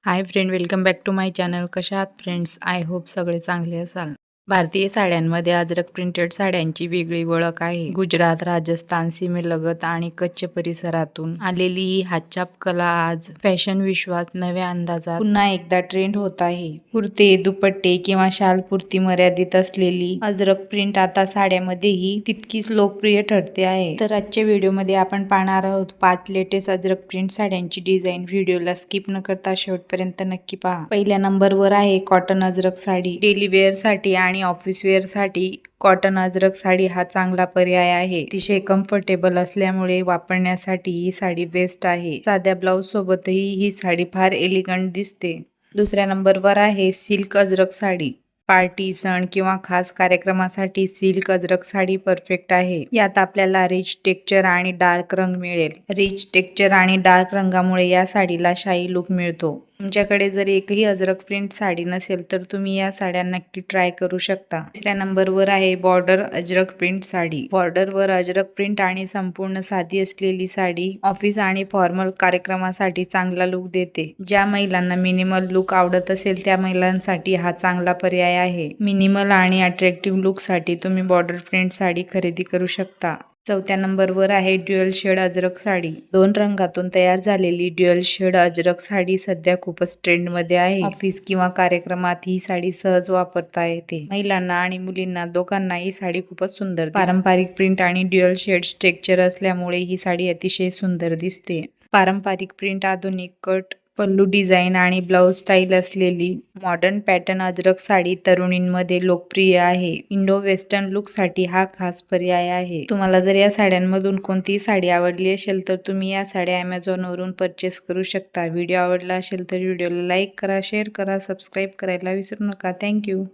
High friend, welcome back to my channel. कशा आहात friends? I hope सगळे चांगले असाल. भारतीय साड्यांमध्ये अजरक प्रिंटेड साड्यांची वेगळी ओळख आहे. गुजरात, राजस्थान सीमेलगत आणि कच्छ परिसरातून आलेली ही हातछाप कला आज फॅशन विश्वात नव्या अंदाजात पुन्हा एकदा ट्रेंड होत आहे. कुर्ते, दुपट्टे किंवा शाल पुरती मर्यादित असलेली अजरक प्रिंट आता साड्यामध्येही तितकीच लोकप्रिय ठरते आहे. तर आजच्या व्हिडिओमध्ये आपण पाहणार आहोत 5 लेटेस्ट अजरक प्रिंट साड्यांची डिझाईन. व्हिडिओला स्किप न करता शेवटपर्यंत नक्की पहा. पहिल्या नंबरवर आहे cotton ajrak sari. Daily wear साठी आणि ऑफिस वेअर साठी कॉटन अजरक साडी हा चांगला पर्याय आहे. अतिशय कम्फर्टेबल असल्यामुळे वापरण्यासाठी ही साडी बेस्ट आहे. साध्या ब्लाउज सोबतही ही साडी फार एलिगंट दिसते. दुसऱ्या नंबरवर आहे सिल्क अजरक साडी. पार्टी, सण किंवा खास कार्यक्रमासाठी सिल्क अजरक साडी परफेक्ट आहे. यात आपल्याला रिच टेक्स्चर आणि डार्क रंग मिळेल. रिच टेक्स्चर आणि डार्क रंगामुळे या साडीला शाही लुक मिळतो. तुमच्याकडे जर एकही अजरक प्रिंट साडी नसेल तर तुम्ही या साड्या नक्की ट्राय करू शकता. तिसऱ्या नंबरवर आहे बॉर्डर अजरक प्रिंट साडी. बॉर्डरवर अजरक प्रिंट आणि संपूर्ण साधी असलेली साडी ऑफिस आणि फॉर्मल कार्यक्रमासाठी चांगला लुक देते. ज्या महिलांना मिनिमल लुक आवडत असेल त्या महिलांसाठी हा चांगला पर्याय आहे. मिनिमल आणि अट्रॅक्टिव्ह लुक साठी तुम्ही बॉर्डर प्रिंट साडी खरेदी करू शकता. चौथ्या नंबरवर आहे ड्युअल शेड अजरक साडी. 2 रंगातून तयार झालेली ड्युअल शेड अजरक साडी सध्या खूपच ट्रेंड मध्ये आहे. ऑफिस किंवा कार्यक्रमात ही साडी सहज वापरता येते. महिलांना आणि मुलींना दोघांना ही साडी खूपच सुंदर दिसते. पारंपरिक प्रिंट आणि ड्युअल शेड टेक्स्चर असल्यामुळे ही साडी अतिशय सुंदर दिसते. पारंपरिक प्रिंट, आधुनिक कट, पल्लू डिझाईन आणि ब्लाउज स्टाईल असलेली मॉडर्न पॅटर्न अजरक साडी तरुणींमध्ये लोकप्रिय आहे. इंडो वेस्टर्न लुक साठी हा खास पर्याय आहे. तुम्हाला जर या साड्यांमधून कोणतीही साडी आवडली असेल तर तुम्ही या साड्या Amazon वरून परचेस करू शकता. व्हिडिओ आवडला असेल तर व्हिडिओला लाईक करा, शेअर करा, सबस्क्राईब करायला विसरू नका. थँक्यू.